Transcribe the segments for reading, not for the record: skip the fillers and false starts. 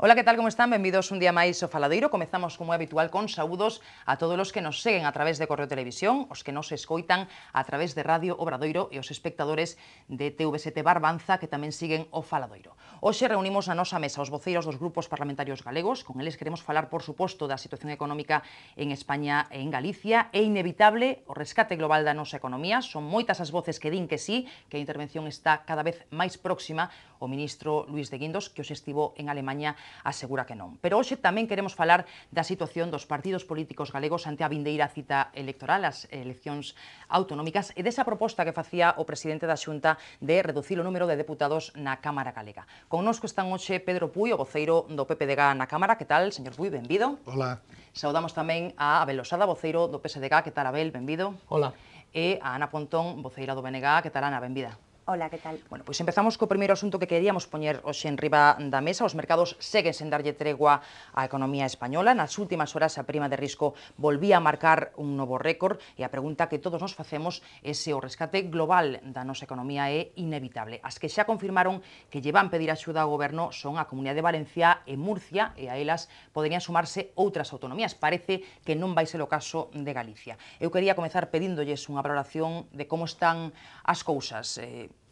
Ola, que tal, como están? Benvidos un día máis ao Faladoiro. Comezamos, como é habitual, con saúdos a todos os que nos seguen a través de Correo Televisión, os que nos escoitan a través de Radio Obradoiro e os espectadores de TV7 Barbanza, que tamén siguen o Faladoiro. Hoxe reunimos na nosa mesa os voceiros dos grupos parlamentarios galegos. Con eles queremos falar, por suposto, da situación económica en España e en Galicia. É inevitable o rescate global da nosa economía. Son moitas as voces que din que sí, que a intervención está cada vez máis próxima. O ministro Luís de Guindos, que hoxe estivo en Alemaña, asegura que non. Pero hoxe tamén queremos falar da situación dos partidos políticos galegos ante a vindeira cita electoral, as eleccións autonómicas, e desa proposta que facía o presidente da Xunta de reducir o número de deputados na Cámara Galega. Connosco están hoxe Pedro Puy, o voceiro do PPDG na Cámara. Que tal, señor Puy? Benvido. Hola. Saudamos tamén a Abel Losada, voceiro do PSDG. Que tal, Abel? Benvido. Hola. E a Ana Pontón, voceira do BNG. Que tal, Ana? Benvida. Hola, que tal? Bueno, pois empezamos co primeiro asunto que queríamos poñer hoxe en riba da mesa. Os mercados seguen sen darlle tregua á economía española. Nas últimas horas a prima de risco volvía a marcar un novo récord e a pregunta que todos nos facemos é se o rescate global da nosa economía é inevitable. As que xa confirmaron que lle van pedir axuda ao goberno son a Comunidade de Valencia e Murcia, e a elas poderían sumarse outras autonomías. Parece que non vai ser o caso de Galicia. Eu quería comezar pedíndolles unha valoración de como están as cousas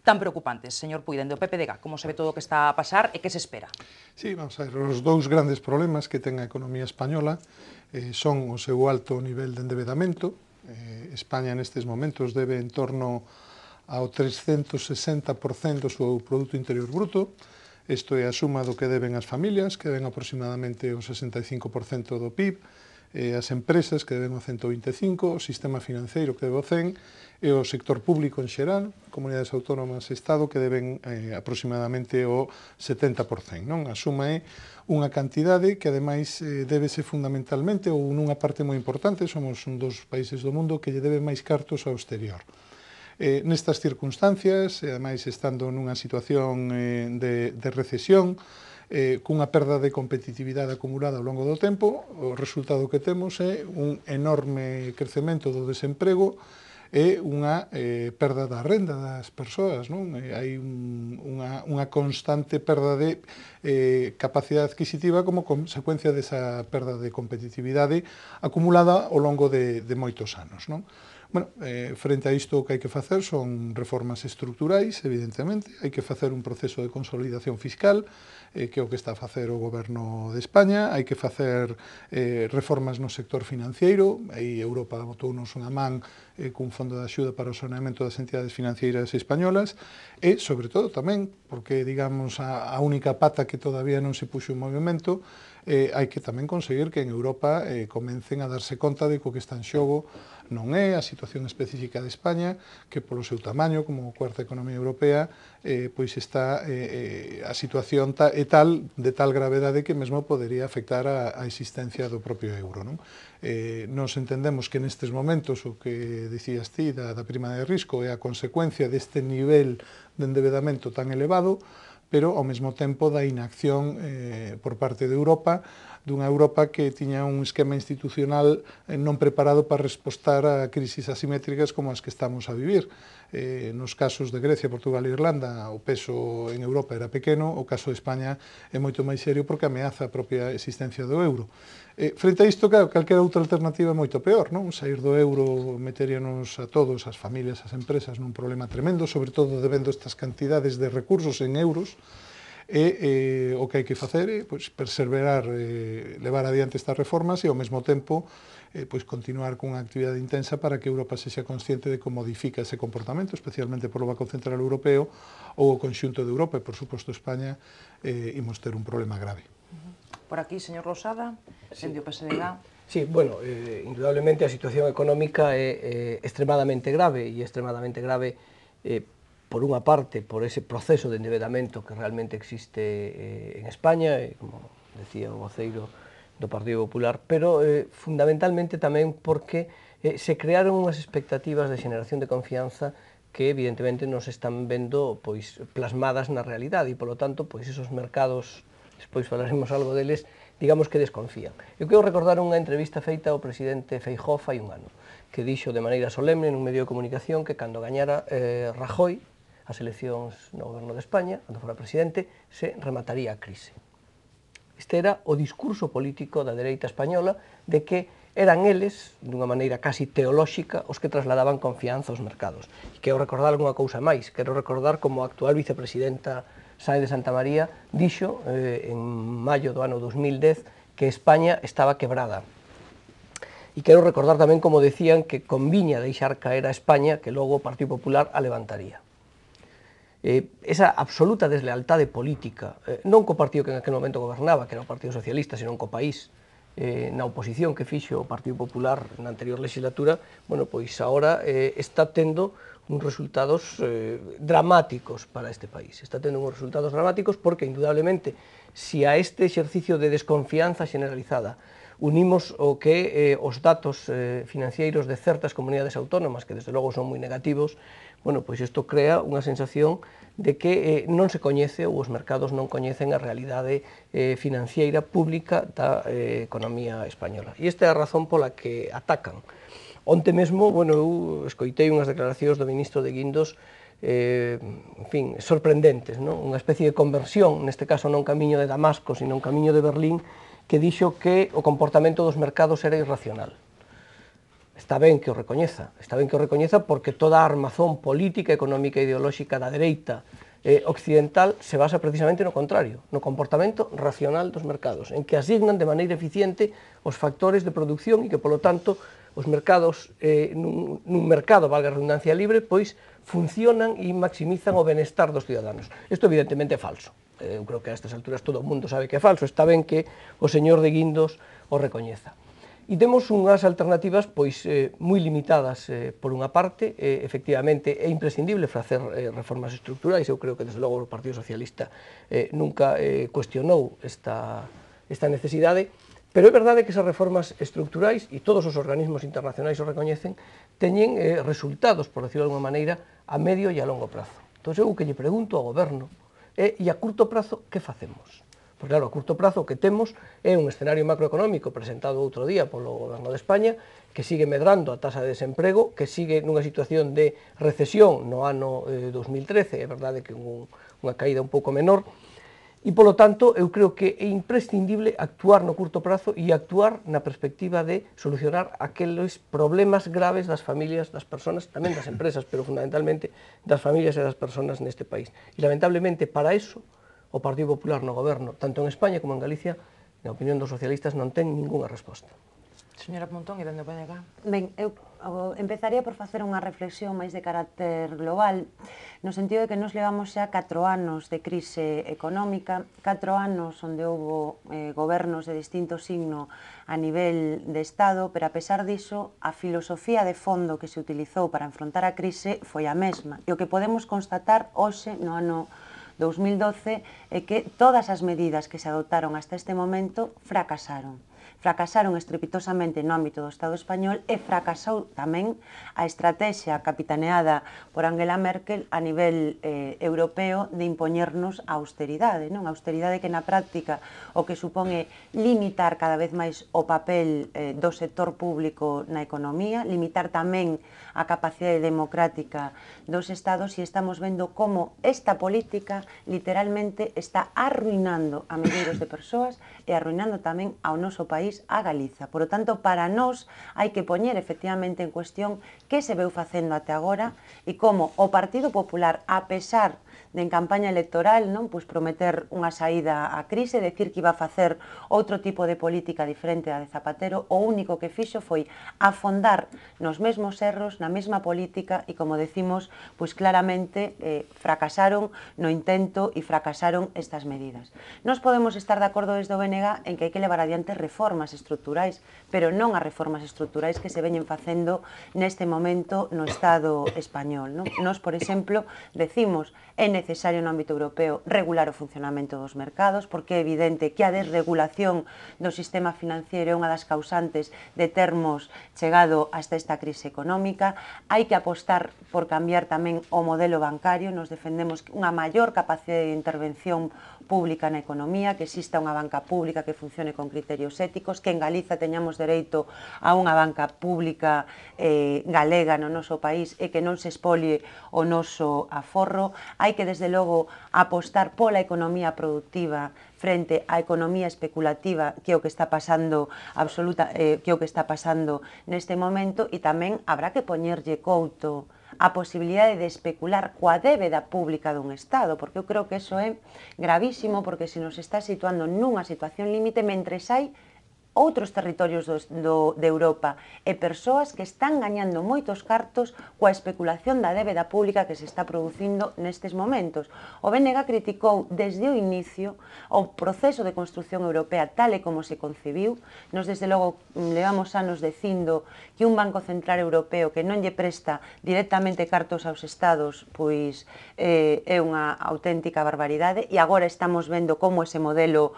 tan preocupantes, señor Puy, dende o PPDG, como se ve todo o que está a pasar e que se espera? Sí, vamos a ver, os dous grandes problemas que ten a economía española son o seu alto nivel de endevedamento. España nestes momentos debe en torno ao 360% do seu Produto Interior Bruto. Isto é a suma do que deben as familias, que deben aproximadamente o 65% do PIB, as empresas, que deben o 125%, o sistema financeiro, que debe o 100%, e o sector público en xeral, comunidades autónomas e Estado, que deben aproximadamente o 70%. Non? A suma é unha cantidade que, ademais, débese fundamentalmente, ou nunha parte moi importante, somos un dos países do mundo que lle debe máis cartos ao exterior. Nestas circunstancias, ademais, estando nunha situación de recesión, cunha perda de competitividade acumulada ao longo do tempo, o resultado que temos é un enorme crecemento do desemprego e unha perda da renda das persoas, non? Hai unha constante perda de capacidade adquisitiva como consecuencia desa perda de competitividade acumulada ao longo de moitos anos, non? Bueno, frente a isto o que hai que facer son reformas estruturais, evidentemente, hai que facer un proceso de consolidación fiscal, que é o que está a facer o Goberno de España, hai que facer reformas no sector financiero, aí Europa botounos unha man cun fondo de axuda para o saneamento das entidades financeiras españolas, e, sobre todo, tamén, porque, digamos, a única pata que todavía non se puxo en movimento, hai que tamén conseguir que en Europa comecen a darse conta de que o que está en xogo non é a situación específica de España, que polo seu tamaño, como cuarta economía europea, pois está a situación é de tal gravedade que mesmo podería afectar a existencia do propio euro, non? Nos entendemos que nestes momentos o que dicías ti da prima de risco é a consecuencia deste nivel de endevedamento tan elevado, pero ao mesmo tempo da inacción por parte de Europa, dunha Europa que tiña un esquema institucional non preparado para respostar a crisis asimétricas como as que estamos a vivir. Nos casos de Grecia, Portugal e Irlanda, o peso en Europa era pequeno, o caso de España é moito máis serio porque ameaza a propia existencia do euro. Frente a isto, claro, calquera outra alternativa é moito peor, non? Sair do euro meteríanos a todos, as familias, as empresas, nun problema tremendo, sobre todo debendo estas cantidades de recursos en euros, e o que hai que facer é perseverar, levar adiante estas reformas e ao mesmo tempo continuar cunha actividade intensa para que Europa sexa consciente de como modifica ese comportamento, especialmente polo Banco Central Europeo ou o conxunto de Europa, e por suposto España, imos ter un problema grave. Por aquí, señor Losada, dende o PSDG. Sí, bueno, indudablemente a situación económica é extremadamente grave, e extremadamente grave por unha parte, por ese proceso de endevedamento que realmente existe en España, como decía o voceiro do Partido Popular, pero fundamentalmente tamén porque se crearon unhas expectativas de xeneración de confianza que evidentemente nos están vendo plasmadas na realidade, e polo tanto, esos mercados, despois falaremos algo deles, digamos que desconfían. Eu quero recordar unha entrevista feita ao presidente Feijóo fai un ano, que dixo de maneira solemne nun medio de comunicación que cando gañara Rajoy as eleccións no goberno de España, cando fora presidente, se remataría a crise. Este era o discurso político da dereita española de que eran eles, dunha maneira casi teolóxica, os que trasladaban confianza aos mercados. E quero recordar algunha cousa máis, quero recordar como a actual vicepresidenta Sáenz de Santamaría dixo en maio do ano 2010 que España estaba quebrada. E quero recordar tamén como decían que conviña deixar caer a España que logo o Partido Popular a levantaría. Esa absoluta deslealtade política, non co partido que en aquel momento gobernaba, que era o Partido Socialista, senón co país, na oposición que fixo o Partido Popular na anterior legislatura, bueno, pois agora está tendo uns resultados dramáticos para este país. Está tendo uns resultados dramáticos porque, indudablemente, se a este exercicio de desconfianza generalizada unimos o que os datos financeiros de certas comunidades autónomas, que desde logo son moi negativos, bueno, pois isto crea unha sensación de que non se coñece ou os mercados non coñecen a realidade financiera pública da economía española. E esta é a razón pola que atacan. Onte mesmo, bueno, eu escoitei unhas declaracións do ministro de Guindos en fin, sorprendentes, non? Unha especie de conversión, neste caso non camiño de Damasco, sino un camiño de Berlín, que dixo que o comportamento dos mercados era irracional. Está ben que o recoñeza porque toda a armazón política, económica e ideolóxica da dereita occidental se basa precisamente no contrario, no comportamento racional dos mercados, en que asignan de maneira eficiente os factores de produción e que, polo tanto, os mercados, nun mercado, valga a redundancia libre, pois funcionan e maximizan o benestar dos ciudadanos. Isto evidentemente é falso. Eu creo que a estas alturas todo o mundo sabe que é falso. Está ben que o señor de Guindos o recoñeza. E temos unhas alternativas pois moi limitadas por unha parte, efectivamente é imprescindible facer reformas estructurais, eu creo que desde logo o Partido Socialista nunca cuestionou esta necesidade, pero é verdade que esas reformas estructurais, e todos os organismos internacionais o recoñecen, teñen resultados, por decirlo de alguma maneira, a medio e a longo prazo. Entón, eu que lle pregunto ao goberno e a curto prazo, que facemos? Porque, claro, a curto prazo o que temos é un escenario macroeconómico presentado outro día polo goberno de España que sigue medrando a tasa de desemprego, que sigue nunha situación de recesión no ano 2013, é verdade que unha caída un pouco menor, e, polo tanto, eu creo que é imprescindible actuar no curto prazo e actuar na perspectiva de solucionar aqueles problemas graves das familias, das persoas, tamén das empresas, pero fundamentalmente das familias e das persoas neste país. E, lamentablemente, para eso, o Partido Popular no goberno, tanto en España como en Galicia, na opinión dos socialistas, non ten ningunha resposta. Señora Pontón, e dende o PNG? Ben, eu empezaría por facer unha reflexión máis de carácter global, no sentido de que nos levamos xa 4 anos de crise económica, 4 anos onde houbo gobernos de distinto signo a nivel de Estado, pero a pesar diso, a filosofía de fondo que se utilizou para enfrontar a crise foi a mesma. E o que podemos constatar hoxe, no ano 2012, é que todas as medidas que se adoptaron hasta este momento fracasaron. Fracasaron estrepitosamente no ámbito do Estado español e fracasou tamén a estrategia capitaneada por Angela Merkel a nivel europeo de impoñernos a austeridade, non? A austeridade que na práctica o que supón é limitar cada vez máis o papel do sector público na economía, limitar tamén a capacidade democrática dos Estados, e estamos vendo como esta política literalmente está arruinando a milleiros de persoas e arruinando tamén ao noso país, a Galiza. Por lo tanto, para nós hai que poñer efectivamente en cuestión que se veu facendo até agora e como o Partido Popular, a pesar de en campaña electoral, non, pois prometer unha saída á crise, decir que iba a facer outro tipo de política diferente da de Zapatero, o único que fixo foi afondar nos mesmos erros, na mesma política e, como decimos, pois claramente fracasaron no intento e fracasaron estas medidas. Nos podemos estar de acordo desde o BNG en que hai que levar adiante reformas estruturais, pero non as reformas estruturais que se veñen facendo neste momento no Estado español, non? Nos, por exemplo, decimos é necesario no ámbito europeo regular o funcionamento dos mercados, porque é evidente que a desregulación do sistema financiero é unha das causantes de termos chegado hasta esta crise económica. Hai que apostar por cambiar tamén o modelo bancario, nos defendemos unha maior capacidade de intervención pública na economía, que exista unha banca pública que funcione con criterios éticos, que en Galiza teñamos dereito a unha banca pública galega no noso país e que non se expolie o noso aforro. hai que, desde logo, apostar pola economía productiva frente á economía especulativa, que é o que está pasando neste momento, e tamén habrá que poñerlle couto a posibilidade de especular coa débeda pública dun Estado, porque eu creo que eso é gravísimo, porque se nos está situando nunha situación límite mentres hai outros territorios de Europa e persoas que están gañando moitos cartos coa especulación da débeda pública que se está producindo nestes momentos. O BNG criticou desde o inicio o proceso de construción europea tal e como se concibiu. Nos, desde logo, levamos anos dicindo que un Banco Central Europeo que non lle presta directamente cartos aos Estados pois é unha auténtica barbaridade, e agora estamos vendo como ese modelo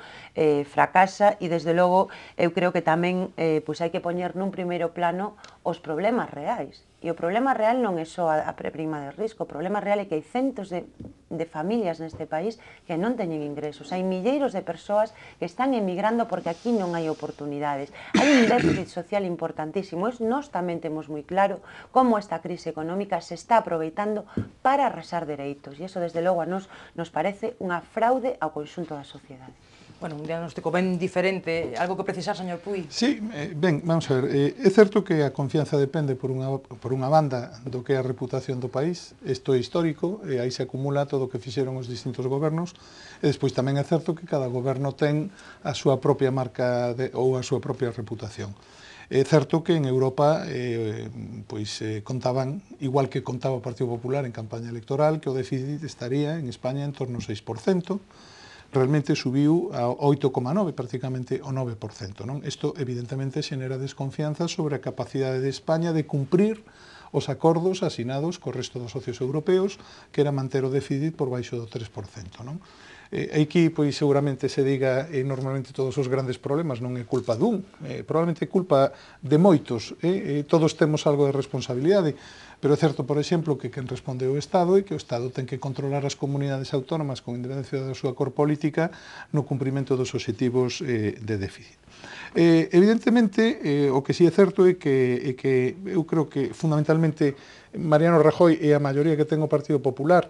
fracasa, e desde logo eu creo que tamén pois hai que poñer nun primeiro plano os problemas reais. E o problema real non é só a prima de risco, o problema real é que hai centos de familias neste país que non teñen ingresos. Hai milleiros de persoas que están emigrando porque aquí non hai oportunidades. Hai un déficit social importantísimo. Nós tamén temos moi claro como esta crise económica se está aproveitando para arrasar dereitos. E iso, desde logo, a nós nos parece unha fraude ao conxunto da sociedade. Bueno, un diagnóstico ben diferente. Algo que precisar, señor Puy? Sí, ben, vamos a ver, é certo que a confianza depende por unha banda do que é a reputación do país. Isto é histórico, e aí se acumula todo o que fixeron os distintos gobernos, e despois tamén é certo que cada goberno ten a súa propia marca ou a súa propia reputación. É certo que en Europa contaban, igual que contaba o Partido Popular en campaña electoral, que o déficit estaría en España en torno ao 6%, realmente subiu a 8,9%, prácticamente o 9%. Isto, evidentemente, xenera desconfianza sobre a capacidade de España de cumprir os acordos asinados co resto dos socios europeos, que era manter o déficit por baixo do 3%. Aquí, pois, seguramente se diga, normalmente todos os grandes problemas non é culpa dun, probablemente é culpa de moitos, todos temos algo de responsabilidade, pero é certo, por exemplo, que quen responde o Estado e que o Estado ten que controlar as comunidades autónomas con independencia da súa cor política no cumprimento dos obxectivos de déficit. Evidentemente, o que si é certo é que eu creo que fundamentalmente Mariano Rajoy e a maioría que ten o Partido Popular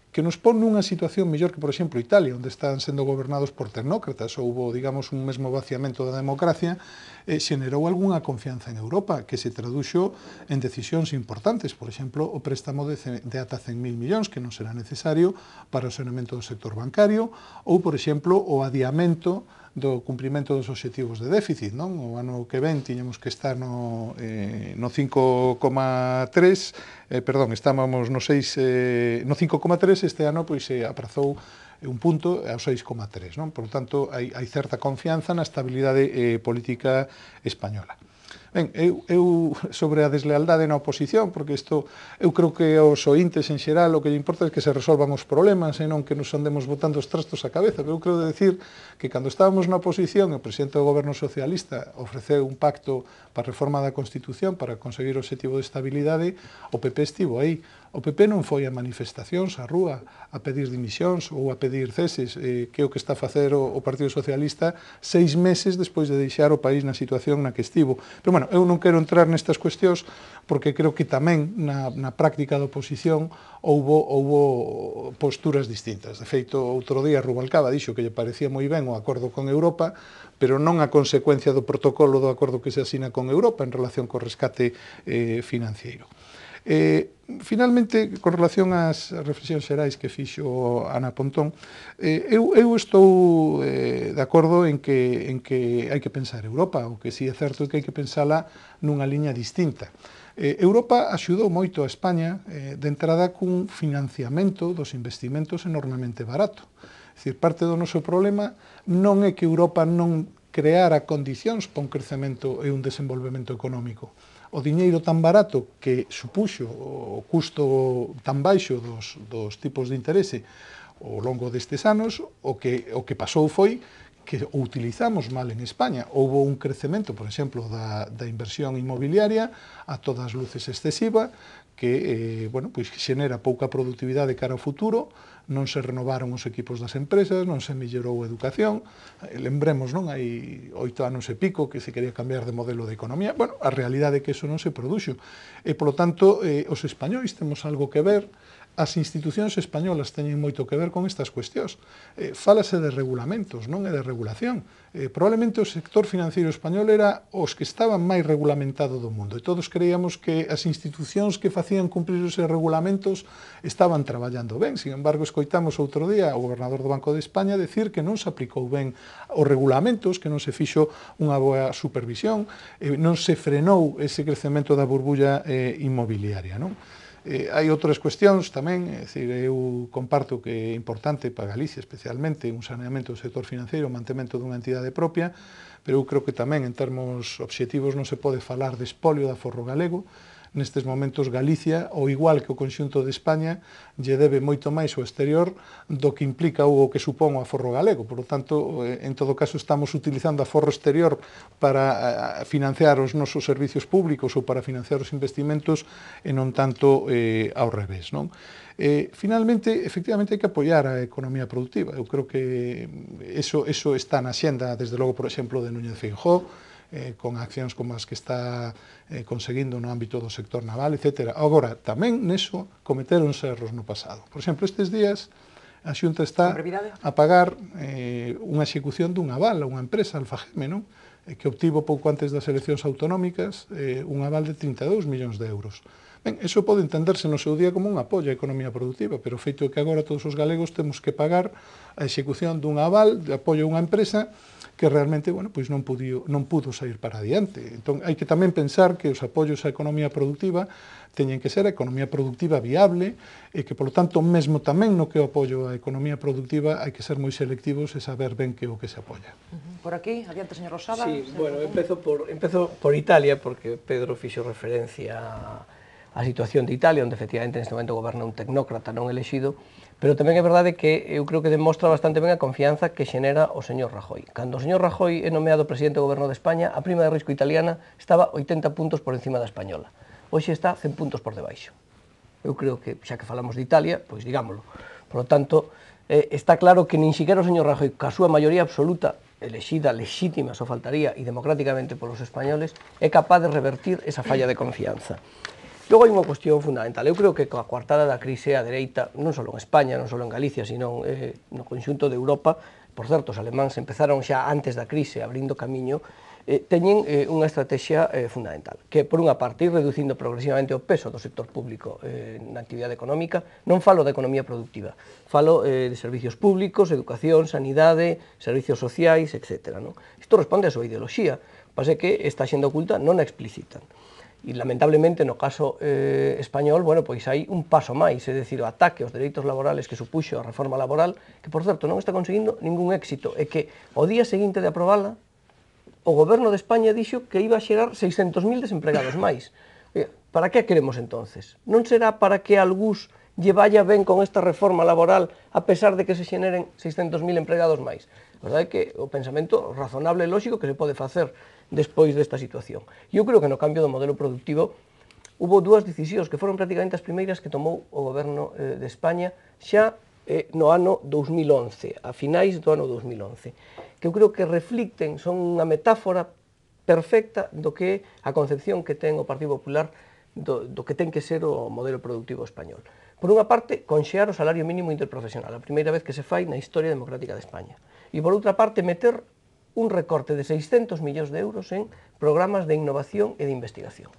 que nos pon nunha situación mellor que, por exemplo, Italia, onde están sendo gobernados por tecnócratas, houbo, digamos, un mesmo vaciamento da democracia, xenerou algunha confianza en Europa, que se traduxo en decisións importantes, por exemplo, o préstamo de ata 100.000 millóns, que non será necesario para o saneamento do sector bancario, ou, por exemplo, o adiamento do cumprimento dos obxectivos de déficit, non? O ano que ven tiñamos que estar no 5,3, estábamos no 5,3, este ano pois se aprazou un punto ao 6,3, non? Por tanto, hai certa confianza na estabilidade política española. Ben, eu sobre a deslealdade na oposición, porque isto, eu creo que aos ointes en xeral o que lle importa é que se resolvan os problemas e non que nos andemos botando os trastos á cabeza, pero eu creo decir que cando estábamos na oposición, o presidente do goberno socialista ofreceu un pacto para a reforma da Constitución para conseguir o obxectivo de estabilidade, o PP estivo aí. O PP non foi a manifestacións, á rúa, a pedir dimisións ou a pedir ceses, que é o que está a facer o Partido Socialista 6 meses despois de deixar o país na situación na que estivo. Pero, bueno, eu non quero entrar nestas cuestións porque creo que tamén na práctica da oposición houbo posturas distintas. De feito, outro día Rubalcaba dixo que lle parecía moi ben o acordo con Europa, pero non a consecuencia do protocolo do acordo que se asina con Europa en relación co rescate financiero. Finalmente, con relación ás reflexións xerais que fixo Ana Pontón, eu estou de acordo en que hai que pensar Europa, o que si é certo é que hai que pensala nunha liña distinta. Europa axudou moito a España de entrada cun financiamento dos investimentos enormemente barato. É dicir, parte do noso problema non é que Europa non creara condicións para un crecemento e un desenvolvemento económico. O diñeiro tan barato que supuxo o custo tan baixo dos tipos de interese ao longo destes anos, o que pasou foi que o utilizamos mal en España. Houbo un crecemento, por exemplo, da inversión inmobiliaria a todas luces excesiva, que xenera pouca productividade cara ao futuro, non se renovaron os equipos das empresas, non se mellorou a educación, lembremos, non, hai 8 anos e pico que se quería cambiar de modelo de economía, bueno, a realidade é que eso non se produxo, e, polo tanto, os españois temos algo que ver as institucións españolas teñen moito que ver con estas cuestións. Fálase de regulamentos, non é de regulación. Probablemente o sector financiero español era os que estaban máis regulamentado do mundo e todos creíamos que as institucións que facían cumprir esos regulamentos estaban traballando ben. Sin embargo, escoitamos outro día o gobernador do Banco de España decir que non se aplicou ben os regulamentos, que non se fixo unha boa supervisión, non se frenou ese crecemento da burbulla inmobiliaria, non? Hai outras cuestións tamén, é dicir, eu comparto que é importante para Galicia especialmente un saneamento do sector financeiro, o mantemento dunha entidade propia, pero eu creo que tamén en termos obxectivos non se pode falar de espolio de aforro galego. Nestes momentos Galicia, ao igual que o conxunto de España, lle debe moito máis ao exterior do que implica o que supón o aforro galego. Por lo tanto, en todo caso, estamos utilizando aforro exterior para financiar os nosos servicios públicos ou para financiar os investimentos e non tanto ao revés, non? Finalmente, efectivamente, hai que apoiar a economía productiva. Eu creo que eso está na xenda, desde logo, por exemplo, de Núñez Feijóo, con accións como as que está conseguindo no ámbito do sector naval, etc. Agora, tamén neso cometeron erros no pasado. Por exemplo, estes días a Xunta está a pagar unha execución dun aval a unha empresa, Alfageme, non? Que obtivo pouco antes das eleccións autonómicas un aval de 32 millóns de euros. Ben, eso pode entenderse no seu día como un apoio á economía productiva, pero o feito é que agora todos os galegos temos que pagar a execución dun aval de apoio a unha empresa que realmente, bueno, pois non pudo sair para adiante. Entón, hai que tamén pensar que os apoios á economía productiva teñen que ser a economía productiva viable e que, polo tanto, mesmo tamén no que o apoio á economía productiva hai que ser moi selectivos e saber ben que é o que se apoia. Por aquí, adiante, señor Rosada. Sí, bueno, empezo por Italia, porque Pedro fixo referencia á situación de Italia, onde efectivamente neste momento goberna un tecnócrata non elexido, pero tamén é verdade que eu creo que demostra bastante ben a confianza que xenera o señor Rajoy. Cando o señor Rajoy é nomeado presidente do goberno de España, a prima de risco italiana estaba 80 puntos por encima da española. Hoxe está 100 puntos por debaixo. Eu creo que, xa que falamos de Italia, pois digámoslo. Por lo tanto, está claro que nin siquiera o señor Rajoy, ca súa maioría absoluta, elexida, lexítima, só faltaría, e democráticamente polos españoles, é capaz de revertir esa falla de confianza. Logo hai unha cuestión fundamental. Eu creo que coa coartada da crise a dereita, non só en España, non só en Galicia, sino no conxunto de Europa, por certo, os alemáns empezaron xa antes da crise abrindo camiño, teñen unha estrategia fundamental, que por unha parte ir reducindo progresivamente o peso do sector público na actividade económica. Non falo da economía productiva, falo de servicios públicos, educación, sanidade, servicios sociais, etc. Isto responde á súa ideoloxía, pase que esta xenda oculta non a explicitan. E, lamentablemente, no caso español, bueno, pois hai un paso máis, é dicir, o ataque aos dereitos laborales que supuxo a reforma laboral, que, por certo, non está conseguindo ningún éxito, e que, o día seguinte de aprobala, o goberno de España dixo que iba a xerar 600.000 desempregados máis. Para que queremos, entonces? Non será para que algúns lle vaya ben con esta reforma laboral, a pesar de que se xeneren 600.000 empregados máis? A verdade é que o pensamento razonable e lógico que se pode facer despois desta situación. Eu creo que no cambio do modelo productivo hubo dúas decisións que foron prácticamente as primeiras que tomou o goberno de España xa no ano 2011, a finais do ano 2011, que eu creo que reflicten, son unha metáfora perfecta do que é a concepción que ten o Partido Popular do que ten que ser o modelo productivo español. Por unha parte, conxear o salario mínimo interprofesional, a primeira vez que se fai na historia democrática de España. E por outra parte, meter un recorte de 600 millóns de euros en programas de innovación e de investigación.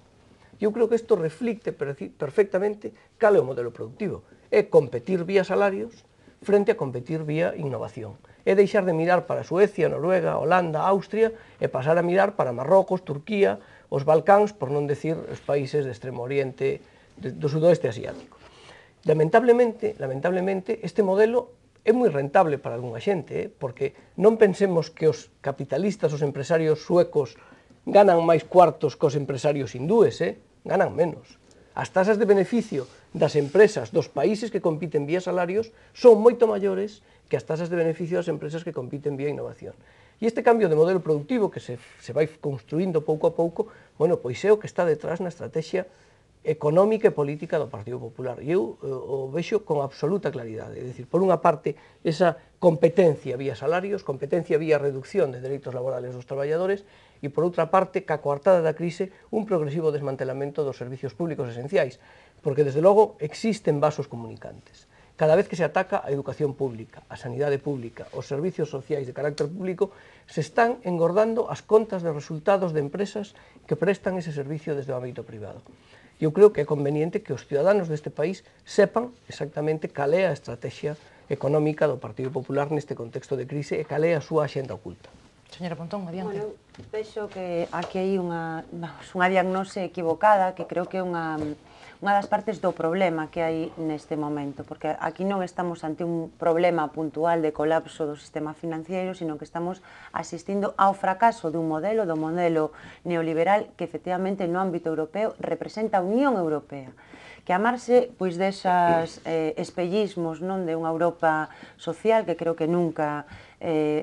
Eu creo que isto reflicte perfectamente cal é o modelo productivo. É competir vía salarios frente a competir vía innovación. É deixar de mirar para Suecia, Noruega, Holanda, Austria e pasar a mirar para Marrocos, Turquía, os Balcáns, por non decir os países de Extremo Oriente, do sudoeste asiático. Lamentablemente, este modelo é moi rentable para algunha xente, porque non pensemos que os capitalistas, os empresarios suecos, ganan máis cuartos que os empresarios hindúes, ganan menos. As tasas de beneficio das empresas dos países que compiten vía salarios son moito maiores que as tasas de beneficio das empresas que compiten vía innovación. E este cambio de modelo productivo que se vai construindo pouco a pouco, bueno, pois é o que está detrás na estrategia económica e política do Partido Popular. E eu o vexo con absoluta claridade. É dicir, por unha parte, esa competencia vía salarios, competencia vía reducción de dereitos laborales dos traballadores, e por outra parte, ca coartada da crise, un progresivo desmantelamento dos servicios públicos esenciais. porque desde logo existen vasos comunicantes. Cada vez que se ataca a educación pública, a sanidade pública, os servicios sociais de carácter público, se están engordando as contas de resultados de empresas que prestan ese servicio desde o ámbito privado. Eu creo que é conveniente que os ciudadanos deste país sepan exactamente cal é a estrategia económica do Partido Popular neste contexto de crise e cal é a súa axenda oculta. Señora Pontón, adiante. Bueno, vexo que aquí hai unha diagnose equivocada, que creo que é unha das partes do problema que hai neste momento, porque aquí non estamos ante un problema puntual de colapso do sistema financiero, sino que estamos asistindo ao fracaso do modelo neoliberal que efectivamente no ámbito europeo representa a Unión Europea, que amarse pois desas espellismos non de unha Europa social que creo que nunca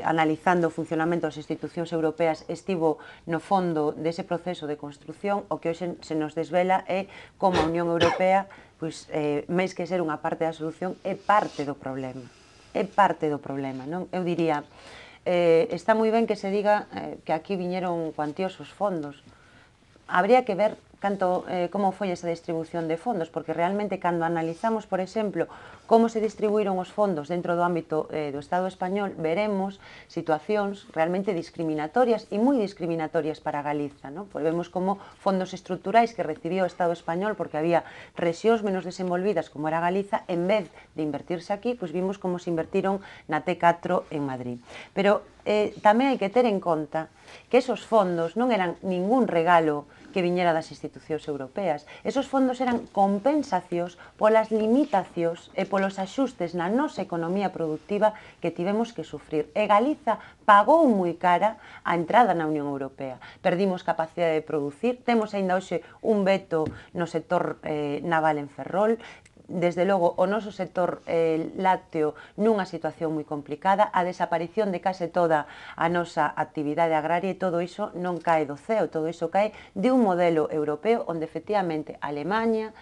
analizando o funcionamento das institucións europeas estivo no fondo dese proceso de construción. O que hoxe se nos desvela é como a Unión Europea, pois, máis que ser unha parte da solución, é parte do problema. É parte do problema, non? Eu diría, está moi ben que se diga que aquí viñeron cuantiosos fondos. Habría que ver como foi esa distribución de fondos, porque realmente cando analizamos, por exemplo, como se distribuíron os fondos dentro do ámbito do Estado español, veremos situacións realmente discriminatorias e moi discriminatorias para Galiza, non? Pois vemos como fondos estruturais que recibiu o Estado español porque había rexións menos desenvolvidas como era Galiza, en vez de invertirse aquí, pois vimos como se invertiron na T4 en Madrid. Pero tamén hai que ter en conta que esos fondos non eran ningún regalo que viñera das institucións europeas. Esos fondos eran compensacións polas limitacións e polos axustes na nosa economía productiva que tivemos que sufrir. E Galiza pagou moi cara a entrada na Unión Europea. Perdimos capacidade de producir, temos aínda hoxe un veto no sector naval en Ferrol, desde logo o noso sector lácteo nunha situación moi complicada, a desaparición de case toda a nosa actividade agraria, e todo iso non cae do ceo, todo iso cae de un modelo europeo onde efectivamente Alemanha,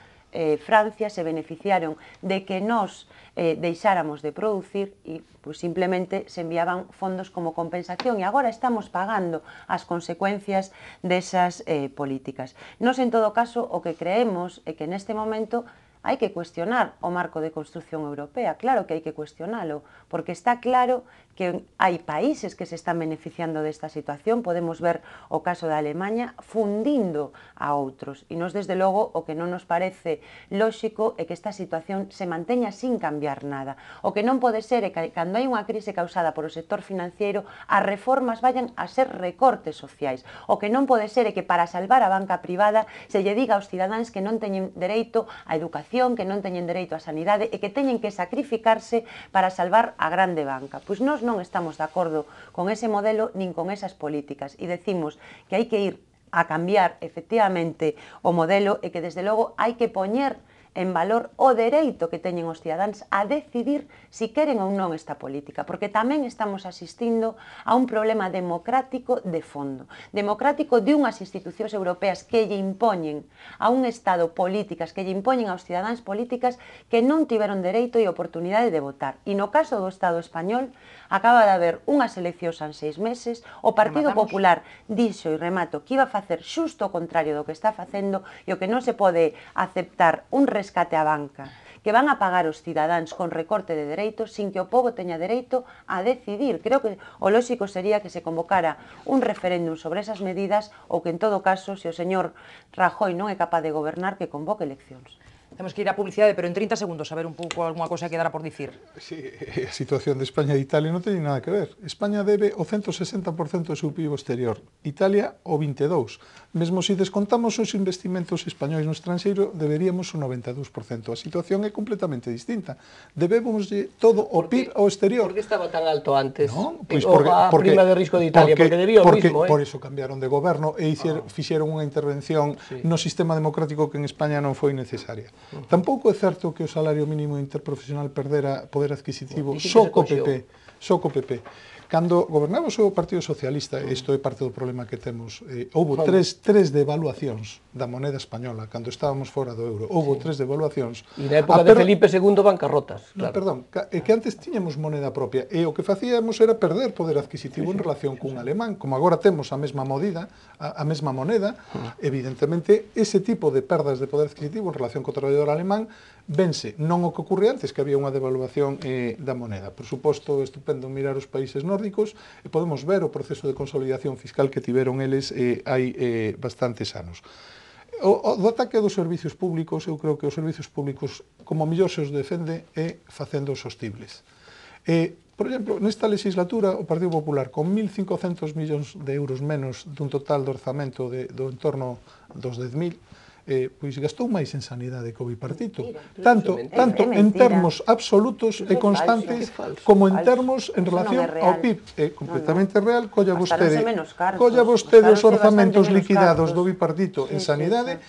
Francia se beneficiaron de que nós deixáramos de producir e pues, simplemente se enviaban fondos como compensación, e agora estamos pagando as consecuencias desas políticas. Nos, en todo caso, o que creemos é que neste momento hai que cuestionar o marco de construción europea, claro que hai que cuestionalo, porque está claro que hai países que se están beneficiando desta situación, podemos ver o caso da Alemanha fundindo a outros, e nos desde logo o que non nos parece lóxico é que esta situación se manteña sin cambiar nada. O que non pode ser é que cando hai unha crise causada por o sector financiero, as reformas vayan a ser recortes sociais. O que non pode ser é que para salvar a banca privada se lle diga aos cidadáns que non teñen dereito á educación, que non teñen dereito á sanidade e que teñen que sacrificarse para salvar a grande banca. Pois nós non estamos de acordo con ese modelo nin con esas políticas e decimos que hai que ir a cambiar efectivamente o modelo e que desde logo hai que poñer en valor o dereito que teñen os cidadáns a decidir si queren ou non esta política, porque tamén estamos asistindo a un problema democrático de fondo, democrático de unhas institucións europeas que lle impoñen a un Estado políticas, que lle impoñen aos cidadáns políticas que non tiveron dereito e oportunidade de votar. E no caso do Estado español, acaba de haber unhas eleccións en 6 meses, o Partido Popular dixo, e remato, que iba a facer xusto o contrario do que está facendo, e o que non se pode aceptar un rescate á banca, que van a pagar os cidadáns con recorte de dereitos sin que o pobo teña dereito a decidir. Creo que o lóxico sería que se convocara un referéndum sobre esas medidas ou que, en todo caso, se o señor Rajoy non é capaz de gobernar, que convoque eleccións. Temos que ir a publicidade, pero en 30 segundos, a ver un pouco alguna cosa que dará por dicir. Sí, a situación de España e Italia non ten nada que ver. España debe o 160% do seu PIB exterior, Italia o 22%. Mesmo se descontamos os investimentos españois no estranxeiro, deberíamos o 92%. A situación é completamente distinta. Debemos todo o PIB ao exterior. Por que estaba tan alto antes? No, pois a prima de risco de Italia, porque debía o mismo. Por eso cambiaron de goberno e fixeron unha intervención no sistema democrático que en España non foi necesaria. Tampouco é certo que o salario mínimo interprofesional perdera poder adquisitivo só co PP. Cando gobernaba o Partido Socialista, isto é parte do problema que temos, houve tres devaluacións da moneda española, cando estábamos fora do euro, houve tres devaluacións. E na época de Felipe II bancarrotas, claro. Perdón, é que antes tiñamos moneda propia, e o que facíamos era perder poder adquisitivo en relación cun alemán, como agora temos a mesma moneda, evidentemente, ese tipo de perdas de poder adquisitivo en relación co traballador alemán vense non o que ocurre antes, que había unha devaluación da moneda. Por suposto, estupendo mirar os países nórdicos e podemos ver o proceso de consolidación fiscal que tiveron eles hai bastantes anos. O do ataque dos servicios públicos, eu creo que os servicios públicos, como mellor se os defende, é facendo sostibles. Por exemplo, nesta legislatura, o Partido Popular, con 1.500 millóns de euros menos dun total de orzamento do entorno dos 10.000, pois gastou máis en sanidade que o bipartito. Tanto en termos absolutos e constantes como en termos en relación ao PIB. É completamente real. Colla vostede os orzamentos liquidados do bipartito en sanidade,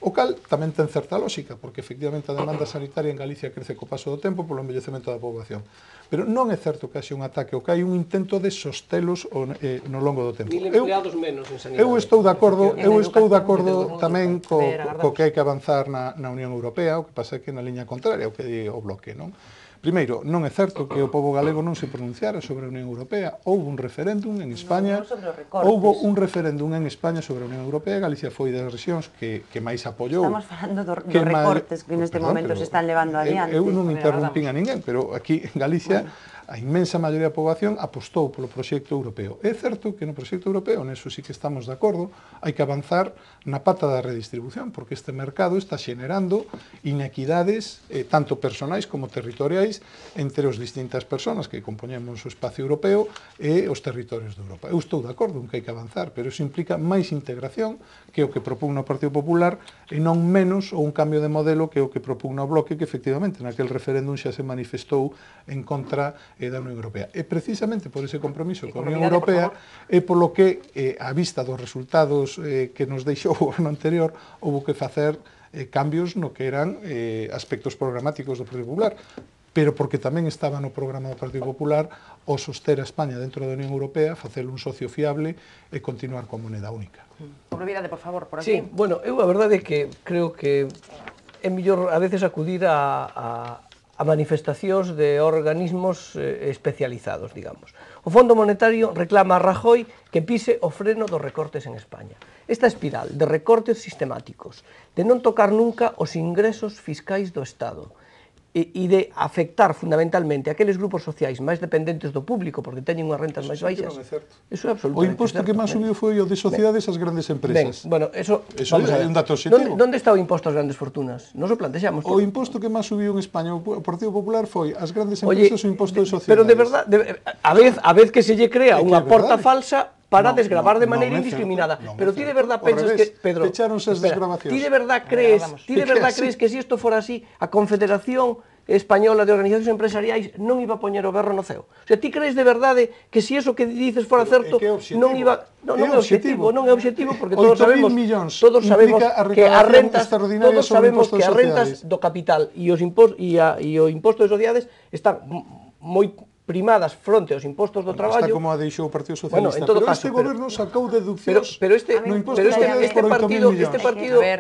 o cal tamén ten certa lógica, porque efectivamente a demanda sanitaria en Galicia crece co paso do tempo polo envellecemento da poboación. Pero non é certo que haxe un ataque, o que hai un intento de sostelos no longo do tempo. 1.000 empleados menos en sanidade. Eu estou de acordo tamén co que hai que avanzar na Unión Europea, o que pasa é que na liña contraria, o que di o bloque, non? Primeiro, non é certo que o pobo galego non se pronunciara sobre a Unión Europea. Houve un referéndum en España, sobre a Unión Europea. Galicia foi das rexións que máis apoiou. Estamos falando dos recortes que neste momento se están levando adiante. Eu non interrumpín a ninguén, pero aquí en Galicia a inmensa maioría da poboación apostou polo proxecto europeo. É certo que no proxecto europeo, neso sí que estamos de acordo, hai que avanzar na pata da redistribución, porque este mercado está xenerando inequidades, tanto personais como territoriais, entre as distintas persoas que compoñemos o espacio europeo e os territorios de Europa. Eu estou de acordo en que hai que avanzar, pero iso implica máis integración que o que propugna o Partido Popular e non menos ou un cambio de modelo que o que propugna o Bloque, que efectivamente naquel referéndum xa se manifestou en contra da Unión Europea. E precisamente por ese compromiso con a Unión Europea é polo que, a vista dos resultados que nos deixou o ano anterior, houve que facer cambios no que eran aspectos programáticos do Partido Popular, pero porque tamén estaba no programa do Partido Popular o soster a España dentro da Unión Europea, facelo un socio fiable e continuar coa moneda única. Por brevidade, por favor, por aquí. Sí, bueno, eu a verdade é que creo que é mellor a veces acudir a manifestacións de organismos especializados, digamos. O Fondo Monetario reclama a Rajoy que pise o freno dos recortes en España. Esta espiral de recortes sistemáticos, de non tocar nunca os ingresos fiscais do Estado, e de afectar fundamentalmente aqueles grupos sociais máis dependentes do público porque teñen unhas rentas máis baixas. Eso é absolutamente certo. O imposto que máis subiu foi o de sociedades ás grandes empresas. Ben, bueno, eso é un dato positivo. Onde está o imposto ás grandes fortunas? Nos o plantexamos. O imposto que máis subiu en España o Partido Popular foi as grandes empresas o imposto de sociedades. Pero de verdade, a vez que se lle crea unha porta falsa para desgravar de maneira indiscriminada. Pero ti de verdad pensas que, Pedro, ti de verdad crees que se isto fora así, a Confederación Española de Organizacións Empresariais non iba a poñer o berro no ceo? O sea, ti crees de verdade que se iso que dices fora certo non iba... Non é objetivo, porque todos sabemos que as rentas do capital e o imposto de sociedades están moi primadas fronte aos impostos do traballo. Está como a deixou o Partido Socialista. Pero este goberno sacou deduccións no imposto de sociedades por 8.000 millóns.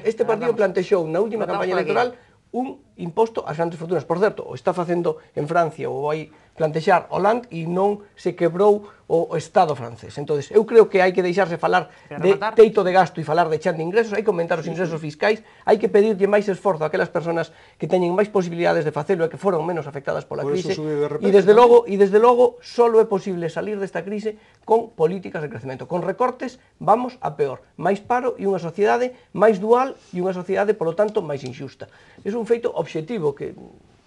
Este partido plantexou na última campaña electoral un imposto ás grandes fortunas. Por certo, o está facendo en Francia ou vai plantexar Hollande e non se quebrou o Estado francés. Entonces, eu creo que hai que deixarse falar de teito de gasto e falar de chan de ingresos, hai que aumentar os ingresos fiscais, hai que pedirlle máis esforzo a aquelas persoas que teñen máis posibilidades de facelo e que foron menos afectadas pola crise. E desde logo, solo é posible salir desta crise con políticas de crecemento. Con recortes, vamos a peor. Máis paro e unha sociedade máis dual e unha sociedade, polo tanto, máis injusta. É un feito obxectivo que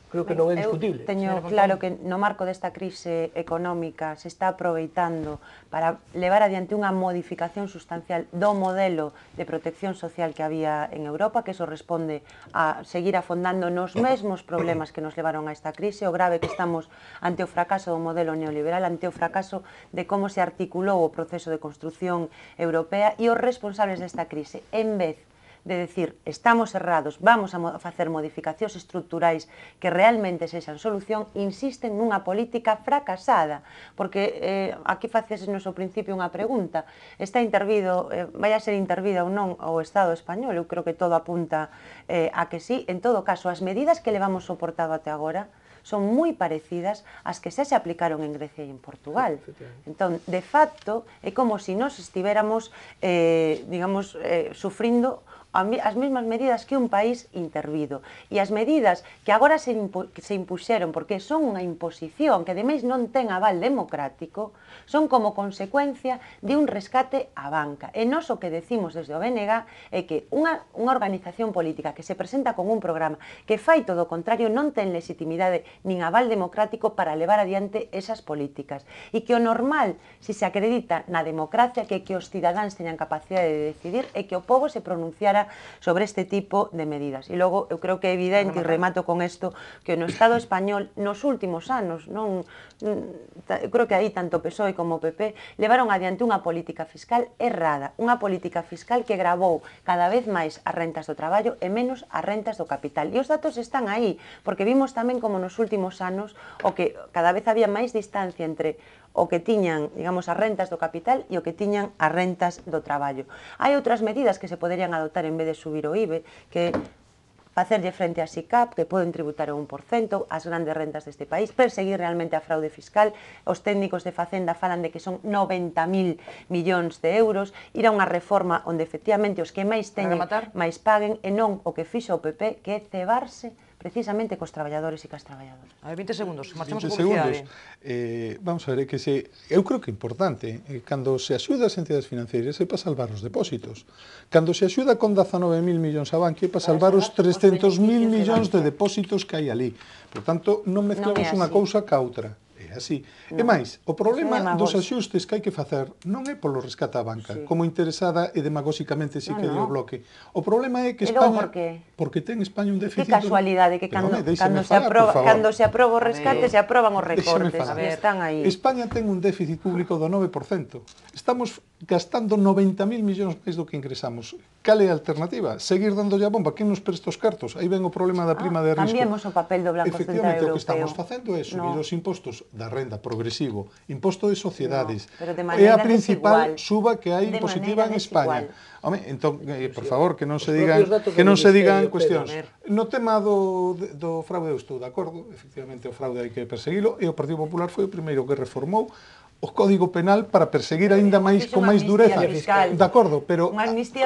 creo que non é discutible. Eu teño claro que no marco desta crise económica se está aproveitando para levar adiante unha modificación sustancial do modelo de protección social que había en Europa, que eso responde a seguir afondando nos mesmos problemas que nos levaron a esta crise, o grave que estamos ante o fracaso do modelo neoliberal, ante o fracaso de como se articulou o proceso de construción europea, e os responsables desta crise, en vez de decir estamos errados, vamos a facer modificacións estruturais que realmente sexan solución, insisten nunha política fracasada, porque aquí facesnos ao principio unha pregunta, está intervido, vai a ser intervida ou non o Estado español? Eu creo que todo apunta a que sí. En todo caso, as medidas que levamos soportado até agora son moi parecidas ás que xa se aplicaron en Grecia e en Portugal. Entón, de facto, é como se nos estivéramos, digamos, sufrindo as mesmas medidas que un país intervido. E as medidas que agora se impuxeron, porque son unha imposición que ademais non ten aval democrático, son como consecuencia de un rescate á banca. E nós o que decimos desde o BNG é que unha organización política que se presenta con un programa que fai todo o contrario non ten legitimidade nin aval democrático para levar adiante esas políticas. E que o normal, se se acredita na democracia, que os cidadáns teñan capacidade de decidir e que o povo se pronunciara sobre este tipo de medidas. E logo, eu creo que é evidente, e remato con isto, que no Estado español, nos últimos anos, eu creo que aí tanto PSOE como PP levaron adiante unha política fiscal errada, unha política fiscal que gravou cada vez máis as rentas do traballo e menos as rentas do capital. E os datos están aí, porque vimos tamén como nos últimos anos o que cada vez había máis distancia entre o que tiñan, digamos, as rentas do capital e o que tiñan as rentas do traballo. Hai outras medidas que se poderían adoptar en vez de subir o IBE, que facerlle frente a SICAP, que poden tributar o 1%, as grandes rentas deste país, perseguir realmente a fraude fiscal. Os técnicos de Facenda falan de que son 90.000 millóns de euros, ir a unha reforma onde efectivamente os que máis teñen máis paguen, e non o que fixo o PP, que é cebarse precisamente cos traballadores e cas traballadoras. A ver, 20 segundos, marchamos a 20 publicidade. Vamos a ver, é que eu creo que é importante, cando se axuda as entidades financeiras é para salvar os depósitos. Cando se axuda con 19.000 millóns a Bankia é para salvar os 300.000 millóns de depósitos que hai ali. Por tanto, non mezclamos unha cousa ca outra. É así. E máis, o problema dos axustes que hai que facer non é polo rescate á banca, como interesada e demagóxicamente si que dio o bloque. O problema é que España, porque ten España un déficit... Que casualidade, que cando se aproba o rescate, se aproban os recortes, están aí. España ten un déficit público do 9%. Estamos gastando 90.000 millóns máis do que ingresamos. Cal é a alternativa? Seguir dándolle a bomba? Quen nos presta os cartos? Aí ven o problema da prima de risco. Cambiemos o papel do Banco Central Europeo. Efectivamente, o que estamos facendo é subir os impostos da renda progresivo, imposto de sociedades, é a principal suba que hai impositiva en España. Home, entón, por favor, que non se digan cuestións. No tema do fraude eu estou de acordo, efectivamente o fraude hai que perseguilo, e o Partido Popular foi o primeiro que reformou o Código Penal para perseguir aínda máis con máis dureza. De acordo, pero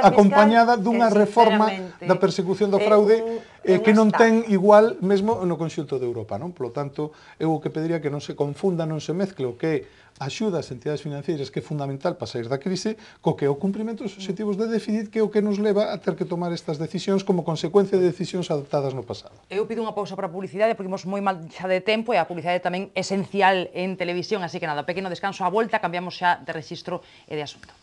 acompañada dunha reforma da persecución do fraude que non ten igual mesmo no conxunto de Europa, non? Por lo tanto, eu o que pediría que non se confunda, non se mezcle o que axuda as entidades financeiras, que é fundamental para sair da crise, co que é o cumprimento dos obxectivos de déficit, que é o que nos leva a ter que tomar estas decisións como consecuencia de decisións adoptadas no pasado. Eu pido unha pausa para a publicidade, porque imos moi mal xa de tempo, e a publicidade tamén esencial en televisión, así que nada, pequeno descanso, a volta, cambiamos xa de rexistro e de asunto.